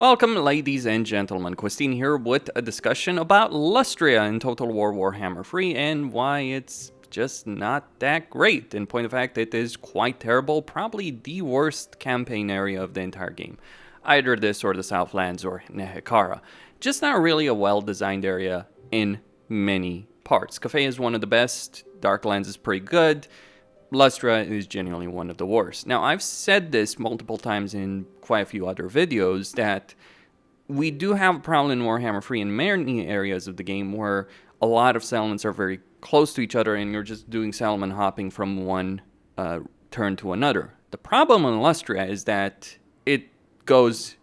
Welcome, ladies and gentlemen. Christine here with a discussion about Lustria in Total War Warhammer 3 and why it's just not that great. In point of fact, it is quite terrible, probably the worst campaign area of the entire game. Either this or the Southlands or Nehekara. Just not really a well-designed area in many parts. Cathay is one of the best, Darklands is pretty good, Lustria is genuinely one of the worst. Now, I've said this multiple times in quite a few other videos that we do have a problem in Warhammer 3 in many areas of the game where a lot of settlements are very close to each other and you're just doing settlement hopping from one turn to another. The problem in Lustria is that it goes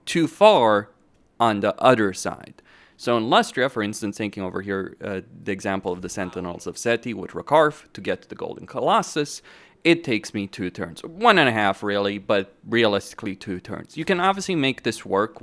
too far on the other side. So in Lustria, for instance, taking over here the example of the Sentinels of Seti with Rakarth to get to the Golden Colossus, it takes me 2 turns. 1.5 really, but realistically 2 turns. You can obviously make this work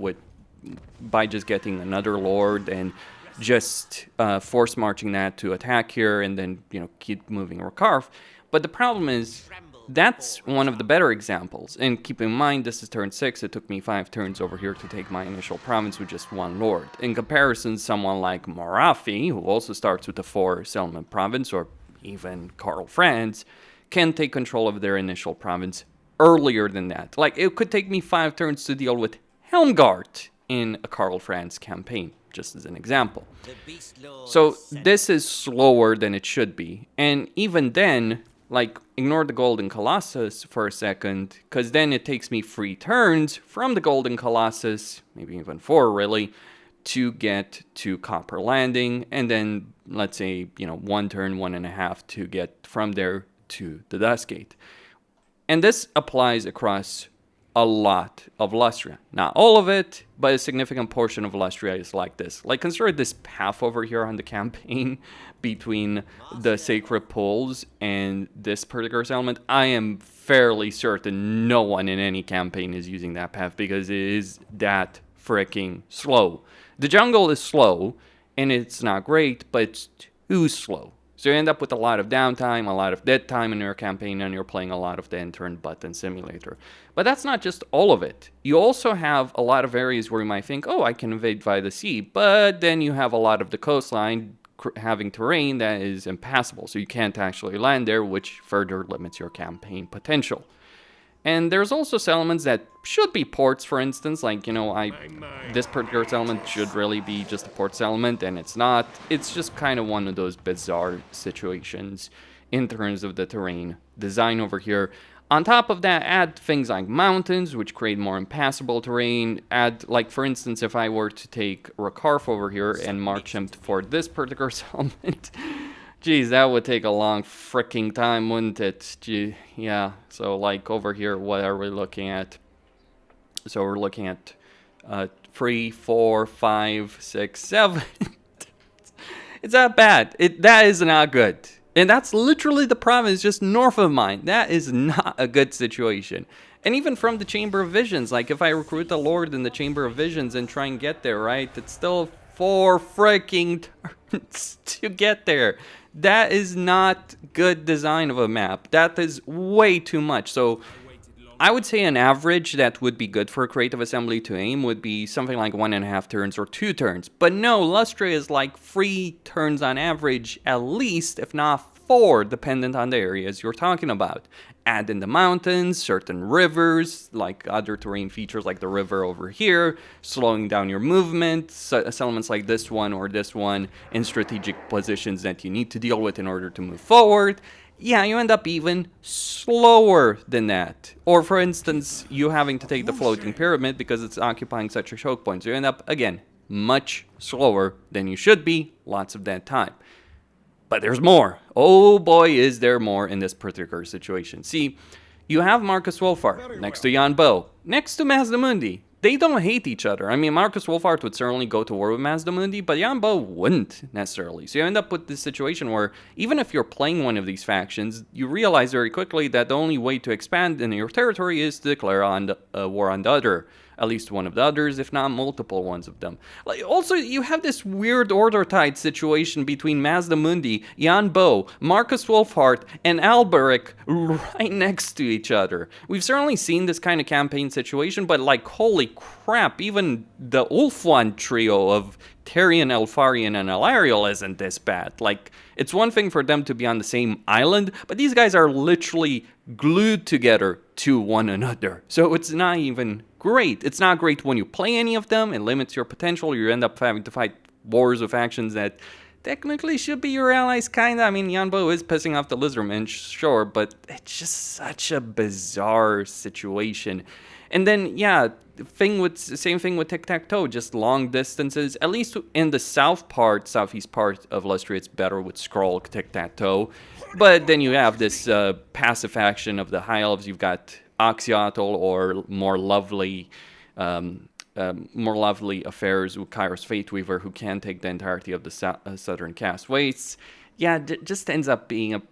by just getting another Lord and just force marching that to attack here and then keep moving Rakarth. But the problem is, that's one of the better examples. And keep in mind, this is turn 6. It took me 5 turns over here to take my initial province with just 1 lord. In comparison, someone like Morathi, who also starts with a 4 settlement province, or even Karl Franz, can take control of their initial province earlier than that. Like, it could take me 5 turns to deal with Helmgart in a Karl Franz campaign, just as an example. So this is slower than it should be. And even then, like, ignore the Golden Colossus for a second, because then it takes me 3 turns from the Golden Colossus, maybe even 4 really, to get to Copper Landing, and then, let's say, 1 turn, 1.5 to get from there to the Dust Gate. And this applies across a lot of Lustria. Not all of it, but a significant portion of Lustria is like this. Like, consider this path over here on the campaign between the Sacred Pools and this particular settlement. I am fairly certain no one in any campaign is using that path because it is that freaking slow. The jungle is slow, and it's not great, but it's too slow. So you end up with a lot of downtime, a lot of dead time in your campaign, and you're playing a lot of the Enter Button Simulator. But that's not just all of it. You also have a lot of areas where you might think, oh, I can invade via the sea, but then you have a lot of the coastline having terrain that is impassable, so you can't actually land there, which further limits your campaign potential. And there's also settlements that should be ports, for instance, like, this particular settlement should really be just a port settlement, and it's not. It's just kind of one of those bizarre situations in terms of the terrain design over here. On top of that, add things like mountains, which create more impassable terrain. Add, like, for instance, if I were to take Rakarth over here and march him for this particular settlement, geez, that would take a long freaking time, wouldn't it? Gee, yeah, so like over here, what are we looking at? So we're looking at 3, 4, 5, 6, 7. It's not bad. That is not good. And that's literally the province just north of mine. That is not a good situation. And even from the Chamber of Visions, like if I recruit a Lord in the Chamber of Visions and try and get there, right? It's still 4 freaking turns to get there. That is not good design of a map. That is way too much. So I would say an average that would be good for a creative assembly to aim would be something like 1.5 turns or 2 turns. But no, Lustria is like 3 turns on average at least, if not 4, dependent on the areas you're talking about. Add in the mountains, certain rivers, like other terrain features like the river over here, slowing down your movement, settlements like this one or this one in strategic positions that you need to deal with in order to move forward. Yeah, you end up even slower than that. Or for instance, you having to take the floating pyramid because it's occupying such a choke point. So you end up, again, much slower than you should be, lots of dead time. But there's more. Oh boy, is there more in this particular situation. See, you have Marcus Wolfhard next to Jan Bo, next to Mazdamundi. They don't hate each other. I mean, Marcus Wolfhard would certainly go to war with Mazdamundi, but Jan Bo wouldn't necessarily. So you end up with this situation where even if you're playing one of these factions, you realize very quickly that the only way to expand in your territory is to declare on war on the other at least one of the others, if not multiple ones of them. Like, also, you have this weird order-tied situation between Mazda Mundi, Jan Bo, Marcus Wolfhard, and Alberic right next to each other. We've certainly seen this kind of campaign situation, but like, holy crap, even the Ulfwan trio of Tyrion, Elfarion, and Elariel isn't this bad. Like, it's one thing for them to be on the same island, but these guys are literally glued together to one another. So it's not even great. It's not great when you play any of them. It limits your potential. You end up having to fight wars with factions that technically should be your allies, kinda. I mean, Yanbo is pissing off the Lizardmen, sure, but it's just such a bizarre situation. And then, yeah, same thing with tic-tac-toe, just long distances. At least in the southeast part of Lustria, it's better with scroll tic-tac-toe. But then you have this passive faction of the High Elves. You've got Oxyotl, or more lovely affairs with Kairos Fateweaver, who can take the entirety of the Southern Cast Wastes. Yeah, just ends up being a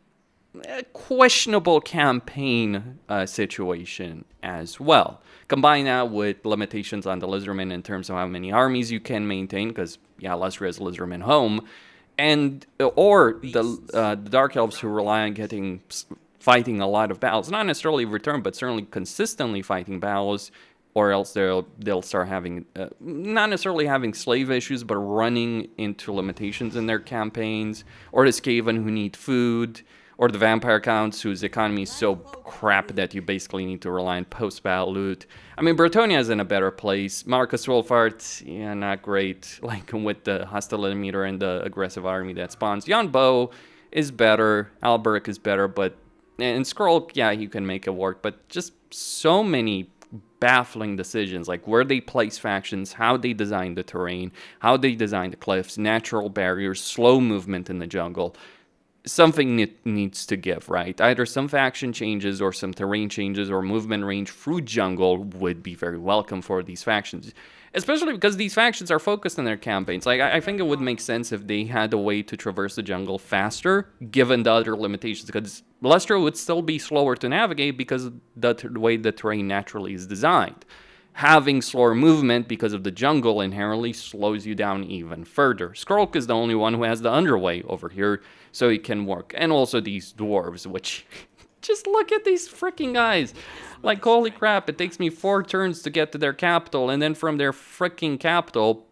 questionable campaign situation as well. Combine that with limitations on the Lizardmen in terms of how many armies you can maintain, because, yeah, Lustria is Lizardmen home, and or the Dark Elves, who rely on fighting a lot of battles, not necessarily return, but certainly consistently fighting battles, or else they'll start having, not necessarily having slave issues, but running into limitations in their campaigns, or the Skaven, who need food, or the Vampire Counts, whose economy is so crap that you basically need to rely on post-battle loot. I mean, Bretonia is in a better place. Marcus Wolfhard, yeah, not great, like with the hostility meter and the aggressive army that spawns. Jan Bo is better, Alberic is better, but in Skrull, yeah, you can make it work, but just so many baffling decisions, like where they place factions, how they design the terrain, how they design the cliffs, natural barriers, slow movement in the jungle. Something needs to give, right? Either some faction changes or some terrain changes or movement range through jungle would be very welcome for these factions. Especially because these factions are focused on their campaigns. Like, I think it would make sense if they had a way to traverse the jungle faster, given the other limitations, because Lustria would still be slower to navigate because of the way the terrain naturally is designed. Having slower movement because of the jungle inherently slows you down even further. Skrulk is the only one who has the underway over here, so it can work. And also these dwarves, which... just look at these freaking guys. Like, holy crap, it takes me 4 turns to get to their capital, and then from their freaking capital...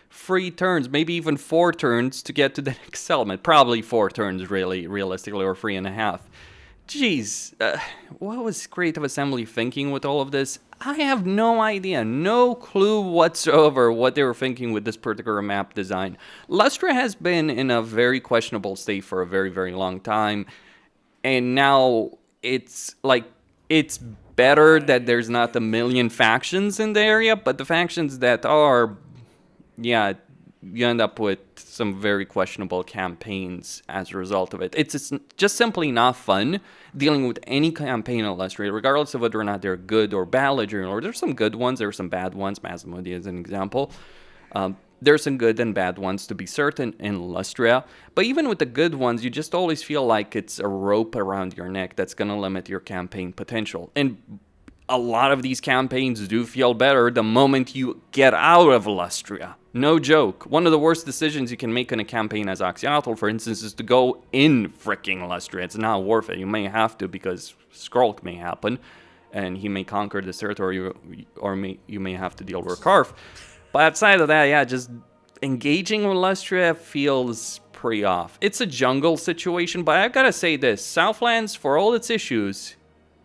3 turns, maybe even 4 turns to get to the next settlement. Probably 4 turns, really, realistically, or 3.5. Jeez, what was Creative Assembly thinking with all of this? I have no idea, no clue whatsoever what they were thinking with this particular map design. Lustria has been in a very questionable state for a very, very long time, and now it's like, it's better that there's not a million factions in the area, but the factions that are, yeah, you end up with some very questionable campaigns as a result of it. It's just simply not fun dealing with any campaign in Lustria, regardless of whether or not they're good or bad Legendary Lords. There's some good ones, there's some bad ones. Mazamudi is an example. There's some good and bad ones, to be certain, in Lustria. But even with the good ones, you just always feel like it's a rope around your neck that's going to limit your campaign potential. And a lot of these campaigns do feel better the moment you get out of Lustria. No joke. One of the worst decisions you can make in a campaign as Oxyotl, for instance, is to go in fricking Lustria. It's not worth it. You may have to, because Skrulk may happen, and he may conquer this territory, or you may have to deal with Karf. But outside of that, yeah, just engaging with Lustria feels pretty off. It's a jungle situation, but I've got to say this. Southlands, for all its issues,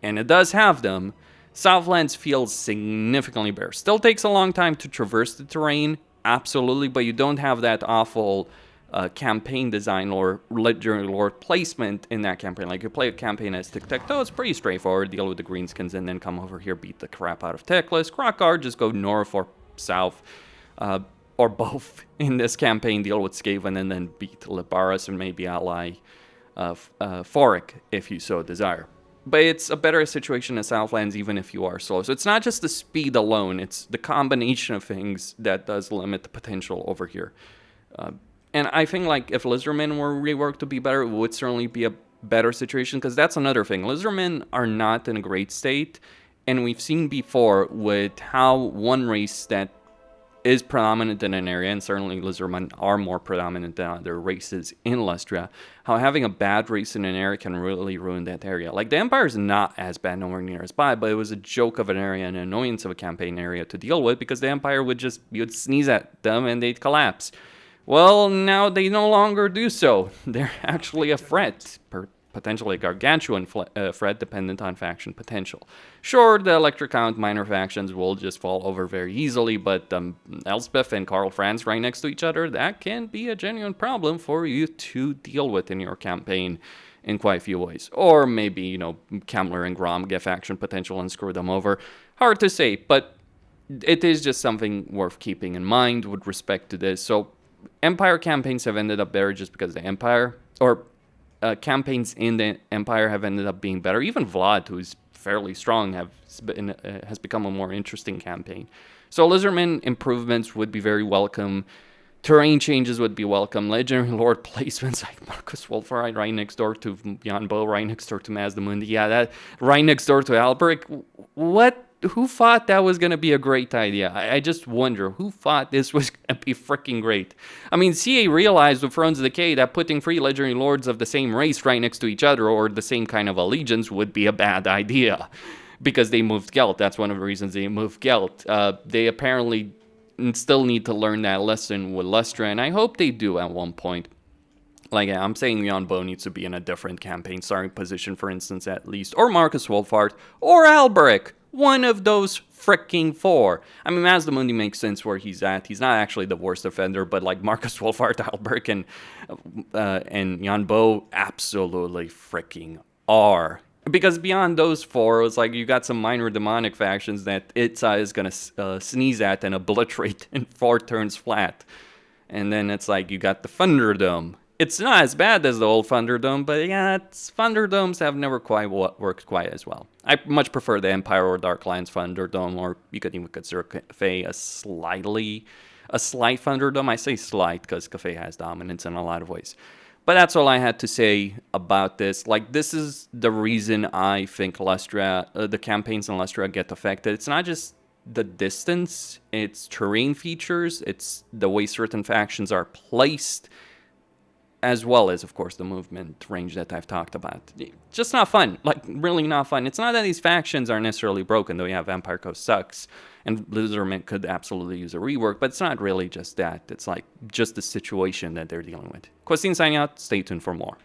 and it does have them, Southlands feels significantly better. Still takes a long time to traverse the terrain, absolutely, but you don't have that awful campaign design or Legendary Lord placement in that campaign. Like, you play a campaign as Tic-Tac-Toe, it's pretty straightforward. Deal with the greenskins and then come over here, beat the crap out of Teclis. Krokar, just go north or south, or both in this campaign. Deal with Skaven and then beat Libaris and maybe ally Forik if you so desire. But it's a better situation in Southlands even if you are slow. So it's not just the speed alone, it's the combination of things that does limit the potential over here. And I think, like, if Lizardmen were reworked to be better, it would certainly be a better situation, because that's another thing. Lizardmen are not in a great state, And we've seen before with how one race that is predominant in an area, and certainly lizardmen are more predominant than other races in Lustria, how having a bad race in an area can really ruin that area. Like, the Empire is not as bad, nowhere near as bad, but it was a joke of an area, an annoyance of a campaign area to deal with, because the Empire would just, you'd sneeze at them and they'd collapse. Well, now they no longer do so. They're actually a threat, potentially a gargantuan threat dependent on faction potential. Sure, the electric count minor factions will just fall over very easily, but Elspeth and Karl Franz right next to each other, that can be a genuine problem for you to deal with in your campaign in quite a few ways. Or maybe, you know, Kamler and Grom get faction potential and screw them over. Hard to say, but it is just something worth keeping in mind with respect to this. So Empire campaigns have ended up better just because the Empire, or campaigns in the Empire have ended up being better. Even Vlad, who's fairly strong, has become a more interesting campaign. So Lizardmen improvements would be very welcome. Terrain changes would be welcome. Legendary Lord placements like Marcus Wolfhard right next door to Jan Bo, right next door to Mazdamundi. Yeah, that right next door to Alberic. What? Who thought that was going to be a great idea? I just wonder, who thought this was going to be freaking great? I mean, CA realized with Thrones of Decay that putting 3 legendary lords of the same race right next to each other, or the same kind of allegiance, would be a bad idea. Because they moved Gelt. That's one of the reasons they moved Gelt. They apparently still need to learn that lesson with Lustria, and I hope they do at one point. Like, I'm saying Jan Bo needs to be in a different campaign starting position, for instance, at least. Or Marcus Wolfhard, or Alberic. One of those freaking 4. I mean, Mazdamundi makes sense where he's at. He's not actually the worst offender, but like Marcus Wolfhard, Alberic, and Jan Bo absolutely freaking are. Because beyond those 4, it's like you got some minor demonic factions that Itza is going to sneeze at and obliterate in 4 turns flat. And then it's like you got the Thunderdome. It's not as bad as the old Thunderdome, but yeah, Thunderdomes have never quite worked quite as well. I much prefer the Empire or Dark Lions Thunderdome, or you could even consider Cafe a slight Thunderdome. I say slight because Cafe has dominance in a lot of ways. But that's all I had to say about this. Like, this is the reason I think Lustria, the campaigns in Lustria get affected. It's not just the distance, it's terrain features, it's the way certain factions are placed, as well as, of course, the movement range that I've talked about. Just not fun. Like, really not fun. It's not that these factions are necessarily broken, though. You have Vampire Coast sucks, and Lizardmen could absolutely use a rework, but it's not really just that. It's like just the situation that they're dealing with. Questine signing out. Stay tuned for more.